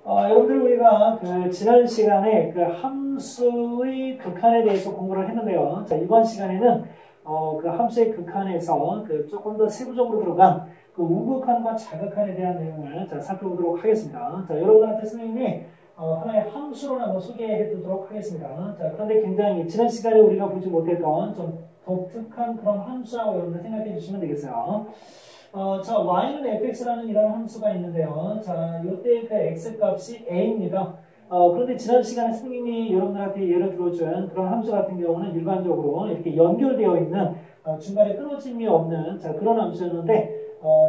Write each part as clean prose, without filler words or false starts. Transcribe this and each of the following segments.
여러분들 우리가 지난 시간에 함수의 극한에 대해서 공부를 했는데요. 자, 이번 시간에는 함수의 극한에서 조금 더 세부적으로 들어간 우극한과 자극한에 대한 내용을 살펴보도록 하겠습니다. 자, 여러분들한테 선생님이 하나의 함수로 한번 so개해 두도록 하겠습니다. 자, 그런데 굉장히 지난 시간에 우리가 보지 못했던 좀 독특한 그런 함수라고 여러분들 생각해 주시면 되겠어요. 자, y는 fx라는 이런 함수가 있는데요. 자, 이때 x 값이 a입니다. 그런데 지난 시간에 선생님이 여러분들한테 예를 들어준 그런 함수 같은 경우는 일반적으로 이렇게 연결되어 있는 중간에 끊어짐이 없는 그런 함수였는데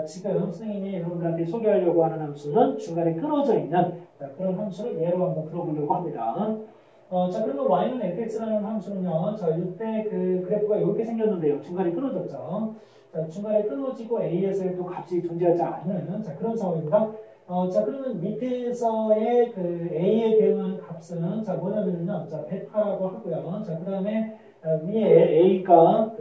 지금 선생님이 여러분들한테 소개하려고 하는 함수는 중간에 끊어져 있는 그런 함수를 예로 한번 들어보려고 합니다. 자, 그러면 y는 fx라는 함수는요. 자, 이때 그래프가 이렇게 생겼는데요. 중간에 끊어졌죠. 자, 중간에 끊어지고 a에서의 또 값이 존재하지 않는 그런 상황입니다. 자, 그러면 밑에서의 a에 대응하는 값은 뭐냐면요. 자, 베타라고 하고요. 자, 그 다음에 위에 a가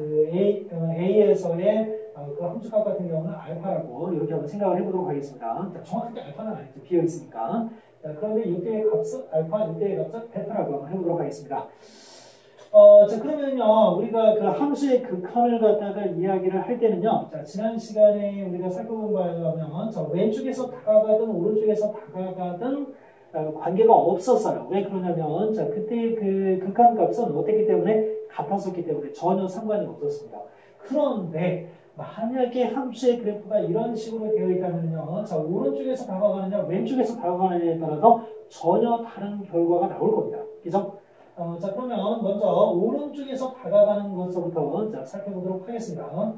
a에서의 함수값 같은 경우는 알파라고 이렇게 한번 생각을 해보도록 하겠습니다. 자, 정확하게 알파는 아니죠. 비어 있으니까. 자, 그런데 이때의 값은 알파, 이때의 값은 베타라고 한번 해보도록 하겠습니다. 자, 그러면요, 우리가 함수의 극한을 갖다가 이야기를 할 때는요, 자, 지난 시간에 우리가 살펴본 바에 의하면, 자, 왼쪽에서 다가가든 오른쪽에서 다가가든 관계가 없었어요. 왜 그러냐면, 자, 그때 극한 값은 어땠기 때문에 같았었기 때문에 전혀 상관이 없었습니다. 그런데, 만약에 함수의 그래프가 이런 식으로 되어 있다면요, 자, 오른쪽에서 다가가느냐, 왼쪽에서 다가가느냐에 따라서 전혀 다른 결과가 나올 겁니다. 그죠? 자, 그러면 먼저 오른쪽에서 다가가는 것부터 살펴보도록 하겠습니다.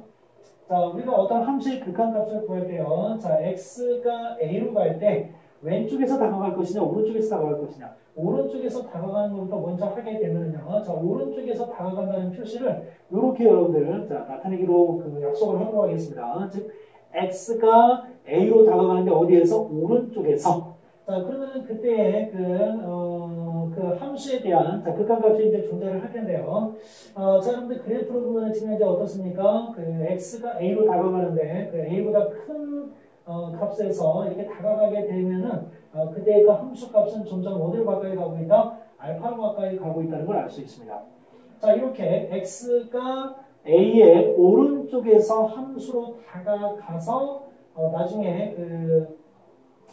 자, 우리가 어떤 함수의 극한값을 구할 때요. 자, x가 a로 갈 때 왼쪽에서 다가갈 것이냐, 오른쪽에서 다가갈 것이냐. 오른쪽에서 다가가는 것부터 먼저 하게 되면요. 자, 오른쪽에서 다가간다는 표시를 이렇게 여러분들 나타내기로 약속을 하도록 하겠습니다. 즉, x가 a로 다가가는데 어디에서? 오른쪽에서. 자, 그러면은 그때의 함수에 대한 극한값이 이제 존재를 할 텐데요. 자, 여러분들 그래프를 보면 지금 이제 어떻습니까? x가 a로 다가가는데 a보다 큰 값에서 이렇게 다가가게 되면은 그때 함수 값은 점점 어디로 가까이 가고 있다? 알파로 가까이 가고 있다는 걸 알 수 있습니다. 자, 이렇게 x가 a의 오른쪽에서 함수로 다가가서 나중에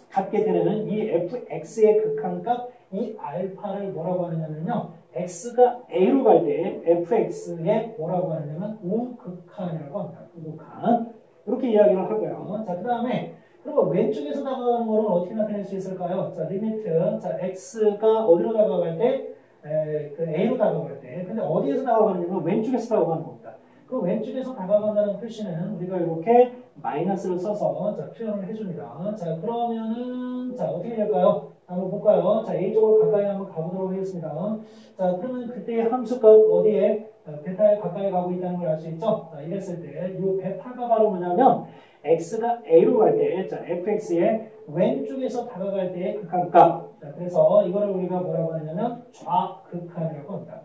갖게 되는 이 fx의 극한값 이 알파를 뭐라고 하느냐면요. x가 a로 갈 때 fx에 뭐라고 하느냐면 우극한이라고 합니다. 우극한. 이렇게 이야기를 하고요. 자, 그 다음에 그리고 왼쪽에서 다가가는 거는 어떻게 나타낼 수 있을까요? 자, 리미트. 자, x가 어디로 다가갈 때? a로 다가갈 때. 근데 어디에서 다가가느냐면 왼쪽에서 다가가는 겁니다. 그 왼쪽에서 다가간다는 표시는 우리가 이렇게 마이너스를 써서 표현을 해줍니다. 자, 그러면은 어떻게 될까요? 한번 볼까요? 자, a 쪽으로 가까이 한번 가보도록 하겠습니다. 자, 그러면 그때의 함수값 어디에 베타에 가까이 가고 있다는 걸 알 수 있죠? 자, 이랬을 때 이 베타가 바로 뭐냐면 x가 a로 갈 때, 자, fx의 왼쪽에서 다가갈 때의 극한값. 자, 그래서 이거를 우리가 뭐라고 하냐면 좌극한이라고 합니다.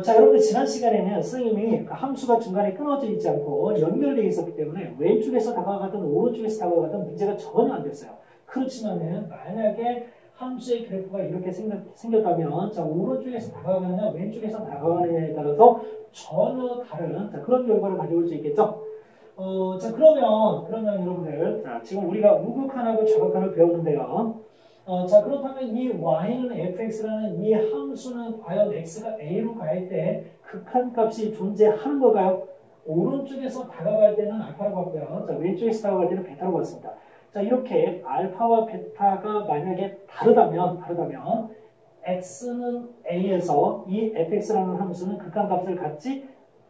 자, 여러분들 지난 시간에는 선생님이 함수가 중간에 끊어져 있지 않고 연결되어 있었기 때문에 왼쪽에서 다가가든 오른쪽에서 다가가든 문제가 전혀 안 됐어요. 그렇지만은 만약에 함수의 그래프가 이렇게 생겼다면 자, 오른쪽에서 다가가느냐 왼쪽에서 다가가느냐에 따라서 전혀 다른 그런 결과를 가져올 수 있겠죠. 자, 그러면 여러분들 자, 지금 우리가 우극한하고 좌극한을 배웠는데요. 자, 그렇다면 이 y는 fx라는 이 함수는 과연 x가 a로 갈 때 극한값이 존재하는 걸까요? 오른쪽에서 다가갈 때는 알파로 갔고요. 자, 왼쪽에서 다가갈 때는 베타로 갔습니다. 자, 이렇게 알파와 베타가 만약에 다르다면 x는 a에서 이 fx라는 함수는 극한값을 갖지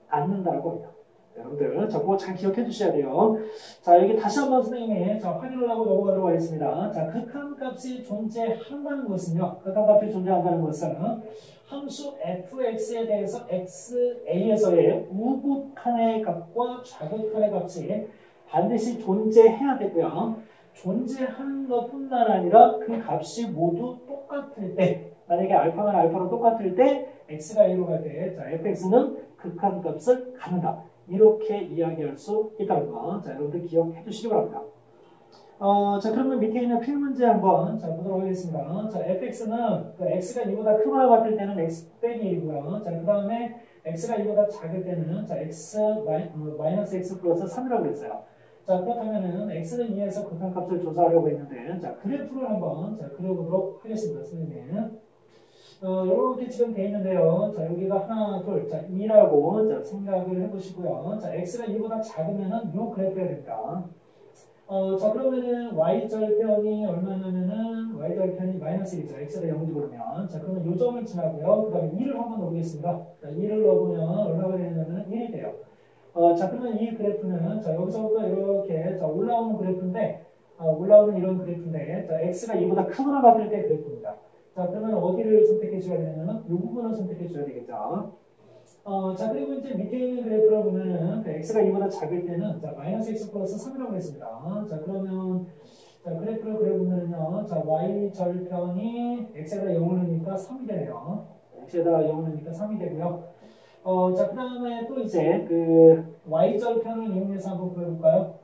않는다고 합니다. 여러분들, 그거 잘 기억해 주셔야 돼요. 자, 여기 다시 한번 선생님이 확인을 하고 넘어가도록 하겠습니다. 자, 극한값이 존재한다는 것은요, 극한값이 존재한다는 것은 함수 fx에 대해서 xa에서의 우극한의 값과 좌극한의 값이 반드시 존재해야 되고요. 존재하는 것뿐만 아니라 그 값이 모두 똑같을 때, 만약에 알파가 알파로 똑같을 때 x가 a로 갈 때, 자, fx는 극한값을 갖는다. 이렇게 이야기할 수 있다는 거. 자, 여러분들 기억해 주시기 바랍니다. 자, 그러면 밑에 있는 필문제 한번 자, 보도록 하겠습니다. 자, fx는 그 x가 2보다 크거나 같을 때는 x 빼기 1이고요. 자, 그 다음에 x가 2보다 작을 때는 자, 마이너스 x 플러스 3이라고 했어요. 자, 그렇다면은 x는 2에서 극한값을 조사하려고 했는데, 자, 그래프를 한번 자, 그려보도록 하겠습니다. 선생님. 이렇게 지금 돼 있는데요. 자, 여기가 하나, 둘, 자, 2라고 자, 생각을 해보시고요. 자, x가 2보다 작으면은 요 그래프가 됩니다. 자, 그러면은 y절편이 얼마냐면은 y절편이 마이너스 1이죠. x가 0인지 모르면. 자, 그러면 요 점을 지나고요. 그 다음에 2를 한번 넣어보겠습니다. 자, 2를 넣어보면 얼마가 되냐면은 1이 돼요. 자, 그러면 이 그래프는 자, 여기서부터 이렇게 자, 올라오는 그래프인데, 올라오는 이런 그래프인데, 자, x가 2보다 크거나 같을 때 그래프입니다. 자, 그러면 어디를 선택해 줘야 되냐면은 이 부분을 선택해 줘야 되겠죠. 자, 그리고 이제 밑에 있는 그래프를 보면은 그 x가 2보다 작을 때는 자, 마이너스 x 플러스 3이라고 했습니다. 자, 그러면 자, 그래프를 그려보면요. 자, y 절편이 x에다 0을 넣으니까 3이 되네요. x에다가 0을 넣으니까 3이 되고요. 자, 그 다음에 또 이제 그 y 절편을 이용해서 한번 그려볼까요?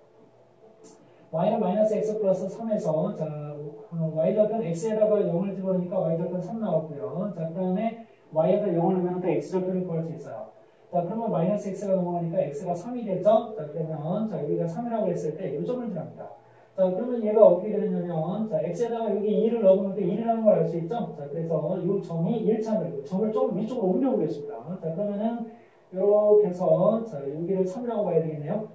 y는 마이너스 x 플러스 3에서 자, y절편 x에다가 0을 집어넣으니까 y절편 3 나왔고요. 자, 그 다음에 y에다 0을 넣으면 또 x절편을 구할 수 있어요. 자, 그러면 마이너스 x가 넘어가니까 x가 3이 되죠? 자, 그러면 자, 여기가 3이라고 했을 때 이 점을 지납니다. 자, 그러면 얘가 어떻게 되냐면 자, x에다가 여기 2를 넣으면 또 1이라는 걸 알 수 있죠? 자, 그래서 이 점이 1차되고 점을 조금 위쪽으로 옮겨보겠습니다. 자, 그러면은 이렇게 해서 자, 여기를 3이라고 봐야 되겠네요.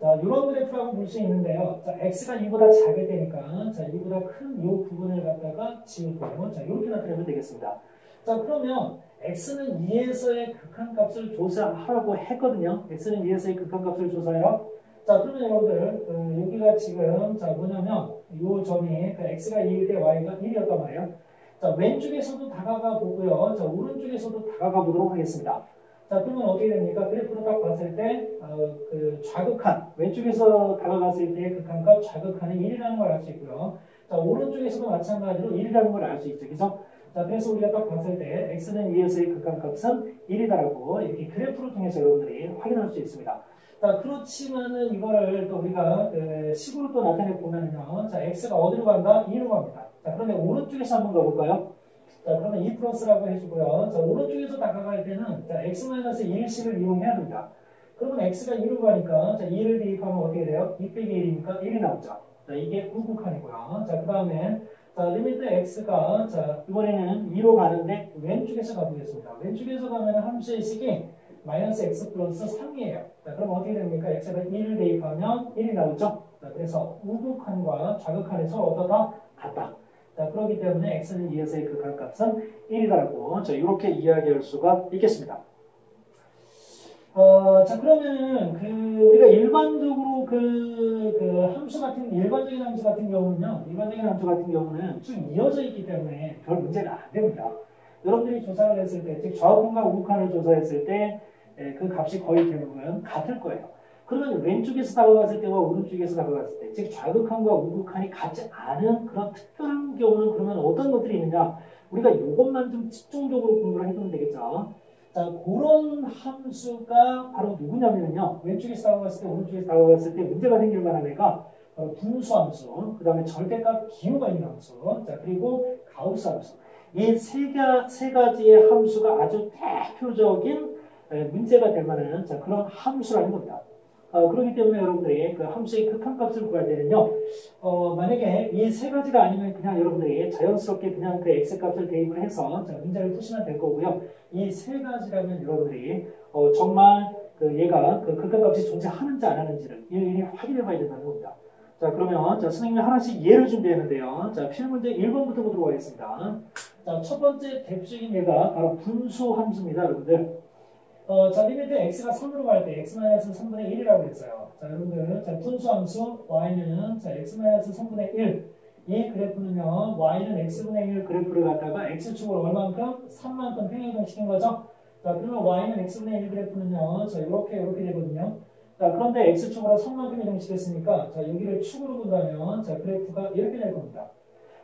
자, 이런 그래프라고 볼 수 있는데요. 자, x가 2보다 작을 때니까 자, 2보다 큰 이 부분을 갖다가 지우고 자, 이렇게 나타내면 되겠습니다. 자, 그러면 x는 2에서의 극한값을 조사하라고 했거든요. x는 2에서의 극한값을 조사해라. 자, 그러면 여러분들 여기가 지금 자, 뭐냐면 이 점이 그 x가 2일 때 y가 1이었단 말이에요. 자, 왼쪽에서도 다가가 보고요. 자, 오른쪽에서도 다가가 보도록 하겠습니다. 자, 그러면 어떻게 됩니까? 그래프를 딱 봤을 때, 그 좌극한, 왼쪽에서 다가갔을 때 극한값 좌극한이 1이라는 걸 알 수 있고요. 자, 오른쪽에서도 마찬가지로 1이라는 걸 알 수 있죠. 그죠? 자, 그래서 우리가 딱 봤을 때, x는 2에서의 극한값은 1이다라고 이렇게 그래프를 통해서 여러분들이 확인할 수 있습니다. 자, 그렇지만은 이거를 또 우리가 식으로 또 나타내 보면요. 자, x가 어디로 간다? 2로 갑니다. 자, 그러면 오른쪽에서 한번 가볼까요? 자, 그러면 2 플러스라고 해주고요. 자, 오른쪽에서 다가갈 때는 자, x-1식을 이용해야 됩니다. 그러면 x가 2로 가니까 자, 2를 대입하면 어떻게 돼요? 2 빼기 1이니까 1이 나오죠. 자, 이게 우극한이고요. 자, 그 다음에 자, 리미트 x가 자, 이번에는 2로 가는데 왼쪽에서 가보겠습니다. 왼쪽에서 가면 함수의 식이 마이너스 x 플러스 3이에요. 자, 그럼 어떻게 됩니까? x에다 1을 대입하면 1이 나오죠. 자, 그래서 우극한과 좌극한이 서로 어떠다? 같다. 자, 그렇기 때문에 x는 2에서의 극한값은 1이다라고 자, 이렇게 이야기할 수가 있겠습니다. 자, 그러면은 우리가 일반적으로 일반적인 함수 같은 경우는 쭉 이어져 있기 때문에 별 문제가 안 됩니다. 여러분들이 조사를 했을 때, 즉 좌우칸과 우극한을 조사했을 때 그 값이 거의 대부분 같을 거예요. 그러면 왼쪽에서 다가갔을 때와 오른쪽에서 다가갔을 때, 즉 좌극한과 우극한이 같지 않은 그런 특별한 경우는 그러면 어떤 것들이 있느냐? 우리가 이것만 좀 집중적으로 공부를 해두면 되겠죠. 자, 그런 함수가 바로 누구냐면요. 왼쪽에서 다가갔을 때, 오른쪽에서 다가갔을 때 문제가 생길 만한 애가 바로 분수함수, 그 다음에 절대값 기호가 있는 함수, 자, 그리고 가우스 함수. 이 세 가지의 함수가 아주 대표적인 문제가 될 만한 자, 그런 함수라는 겁니다. 그렇기 때문에 여러분들이 그 함수의 극한값을 구할 때는요, 만약에 이 세 가지가 아니면 그냥 여러분들이 자연스럽게 그냥 그 x값을 대입을 해서 자, 문제를 푸시면 될 거고요. 이 세 가지라면 여러분들이 정말 얘가 그 극한값이 존재하는지 안 하는지를 일일이 확인해 봐야 된다는 겁니다. 자, 그러면 자, 선생님이 하나씩 예를 준비했는데요. 자, 필문제 1번부터 보도록 하겠습니다. 자, 첫 번째 대표적인 예가 바로 분수 함수입니다, 여러분들. 자, 리미트 x가 3으로 갈 때 x-3분의 1이라고 했어요. 자, 여러분들, 자, 분수함수 y는 자, x-3분의 1. 이 그래프는요, y는 x분의 1 그래프를 갖다가 x축으로 얼만큼? 3만큼 평행이동시킨 거죠. 자, 그러면 y는 x분의 1 그래프는요, 자, 이렇게 되거든요. 자, 그런데 x축으로 3만큼 이동시켰으니까, 자, 여기를 축으로 본다면, 자, 그래프가 이렇게 될 겁니다.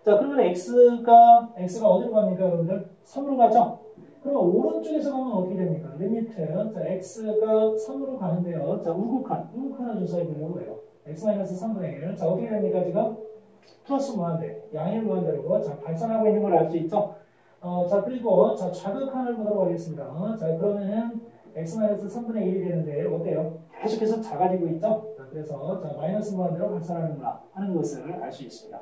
자, 그러면 x가 어디로 갑니까, 여러분들? 3으로 가죠? 그럼 오른쪽에서 가면 어떻게 됩니까? 리미트. 자, x가 3으로 가는데요. 자, 우극한을 조사해 보려고 해요. x-3분의 1. 자, 어떻게 됩니까, 지금? 플러스 무한대, 양일 무한대로 자, 발산하고 있는 걸 알 수 있죠? 자, 그리고 자, 좌극한을 보도록 하겠습니다. 자, 그러면은 x-3분의 1이 되는데 어때요? 계속해서 작아지고 있죠? 자, 그래서 자, 마이너스 무한대로 발산하는구나 하는 것을 알 수 있습니다.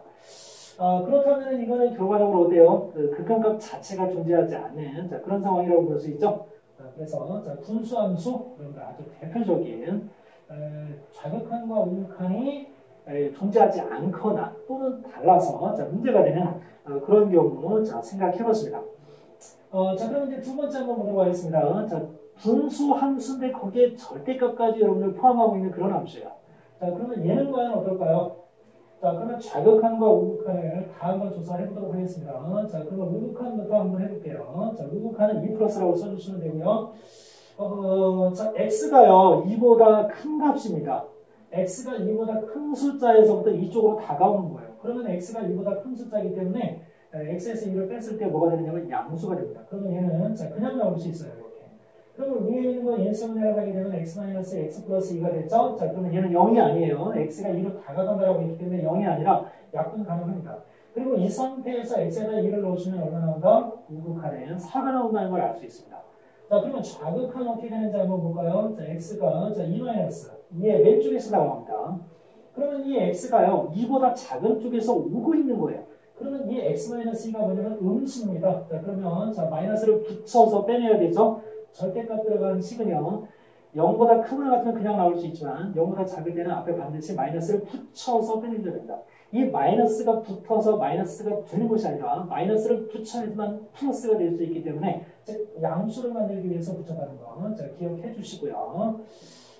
그렇다면 이거는 결과적으로 어때요? 그 극한값 자체가 존재하지 않는 자, 그런 상황이라고 볼 수 있죠? 자, 그래서 자, 분수함수, 그러니까 아주 대표적인 좌극한과 우극한이 존재하지 않거나 또는 달라서 자, 문제가 되는 그런 경우 자, 생각해봤습니다. 자, 그럼 이제 두 번째 한번 보도록 하겠습니다. 자, 분수 함수인데 거기에 절대값까지 여러분들 포함하고 있는 그런 함수예요. 자, 그러면 얘는 과연 어떨까요? 자, 그러면 좌극한과 우극한을 다 한번 조사해 보도록 하겠습니다. 자, 그러면 우극한부터 한번 해볼게요. 자, 우극한은 2 플러스라고 써주시면 되고요. 자, x가요, 2보다 큰 값입니다. x가 2보다 큰 숫자에서부터 이쪽으로 다가오는 거예요. 그러면 x가 2보다 큰 숫자이기 때문에 x에서 2를 뺐을 때 뭐가 되느냐면 양수가 됩니다. 그러면 얘는 자, 그냥 나올 수 있어요. 이렇게. 그러면 위에 있는 건 n승을 내려가게 되면 x-x 플러스 2가 됐죠? 자, 그러면 얘는 0이 아니에요. x가 2로 다가간다라고 했기 때문에 0이 아니라 약분 가능합니다. 그리고 이 상태에서 x에다 2를 넣으시면 얼마 나온다? 우극한에 4가 나온다는 걸 알 수 있습니다. 자, 그러면 좌극한 어떻게 되는지 한번 볼까요? 자, x가 자, 2-2의 왼쪽에서 나옵니다. 그러면 이 x가요, 2보다 작은 쪽에서 오고 있는 거예요. 그러면 이 x-2가 뭐냐면 음수입니다. 자, 그러면 자, 마이너스를 붙여서 빼내야 되죠? 절대값 들어가는 식은요, 0보다 크거나 같으면 그냥 나올 수 있지만 0보다 작을 때는 앞에 반드시 마이너스를 붙여서 빼내줘야 됩니다. 이 마이너스가 붙어서 마이너스가 되는 것이 아니라 마이너스를 붙여야지만 플러스가 될 수 있기 때문에 양수를 만들기 위해서 붙여가는 거 자, 기억해 주시고요.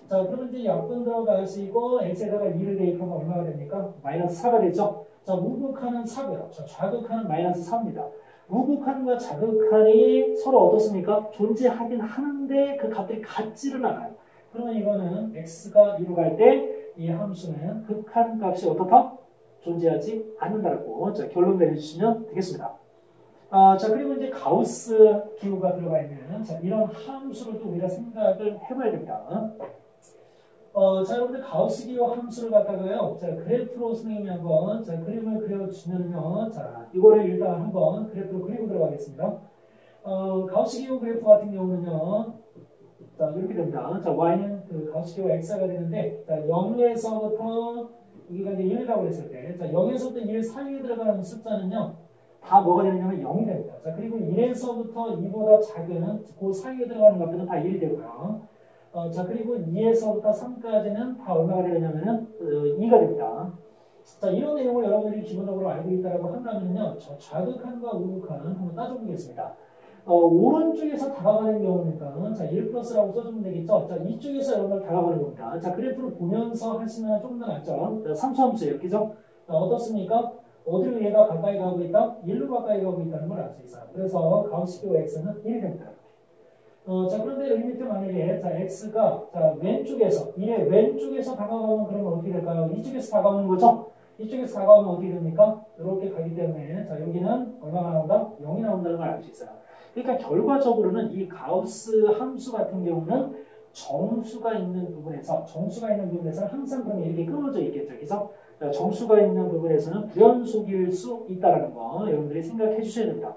자, 그러면 이제 약분 들어가시고 x에다가 2를 대입하면 얼마가 됩니까? 마이너스 4가 되죠. 자, 우극한은 4고요. 자, 좌극한은 마이너스 4입니다. 우극한과 좌극한이 서로 어떻습니까? 존재하긴 하는데 그 값들이 같지는 않아요. 그러면 이거는 x가 2로 갈 때 이 함수는 극한 값이 어떻다? 존재하지 않는다라고 자, 결론 내려주시면 되겠습니다. 자, 그리고 이제 가우스 기호가 들어가 있는 자, 이런 함수를 또 우리가 생각을 해봐야 됩니다. 자, 여러분들 가우스 기호 함수를 갖다가요, 자, 그래프로 선생님이 한번 자, 그림을 그려주면요, 자, 이거를 일단 한번 그래프로 그리고 들어가겠습니다. 가우스 기호 그래프 같은 경우는요, 자, 이렇게 됩니다. 자, y는 그 가우스 기호 x가 되는데, 자, 0에서부터 여기가 이제 1이라고 했을 때, 자, 0에서부터 1 사이에 들어가는 숫자는요, 다 뭐가 되느냐면 0이 됩니다. 자, 그리고 1에서부터 2보다 작은 그 사이에 들어가는 것들은 다 1이 되고요. 자, 그리고 2에서부터 3까지는 다 얼마가 되느냐면은 2가 됩니다. 자, 이런 내용을 여러분들이 기본적으로 알고 있다고 한다면요, 저 좌극한과 우극한 한번 따져보겠습니다. 오른쪽에서 다가가는 경우니까 자, 1 플러스라고 써주면 되겠죠. 자, 이쪽에서 여러분들 다가가는 겁니다. 자, 그래프를 보면서 하시면 조금 더 낫죠. 자, 삼수함수예요. 그죠? 자, 어떻습니까? 어디로 얘가 가까이 가고 있다? 1로 가까이 가고 있다는 걸 알 수 있어요. 그래서 가우스기호 x는 1이 됩니다. 자, 그런데 여기 밑에 만약에 자, x가 자, 왼쪽에서 1의 왼쪽에서 다가가면 그러면 어떻게 될까요? 이쪽에서 다가오는 거죠? 이쪽에서 다가오면 어떻게 됩니까? 이렇게 가기 때문에 자, 여기는 얼마가 나온다? 0이 나온다는 걸 알 수 있어요. 그러니까 결과적으로는 이 가우스 함수 같은 경우는 정수가 있는 부분에서는 항상 그럼 이렇게 끊어져 있겠죠. 그래서 정수가 있는 부분에서는 불연속일 수 있다는 거 여러분들이 생각해 주셔야 됩니다.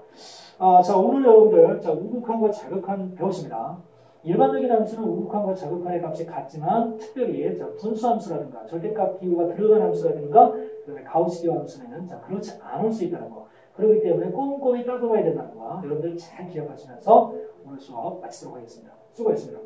자, 오늘 여러분들 자, 우극한과 좌극한 배웠습니다. 일반적인 함수는 우극한과 좌극한의 값이 같지만 특별히 자, 분수함수라든가 절대값 기호가 들어간 함수라든가 그다음에 가우스 기호 함수는 자, 그렇지 않을 수 있다는 거. 그렇기 때문에 꼼꼼히 따져봐야 된다는 거 여러분들 잘 기억하시면서 오늘 수업 마치도록 하겠습니다. 수고했습니다.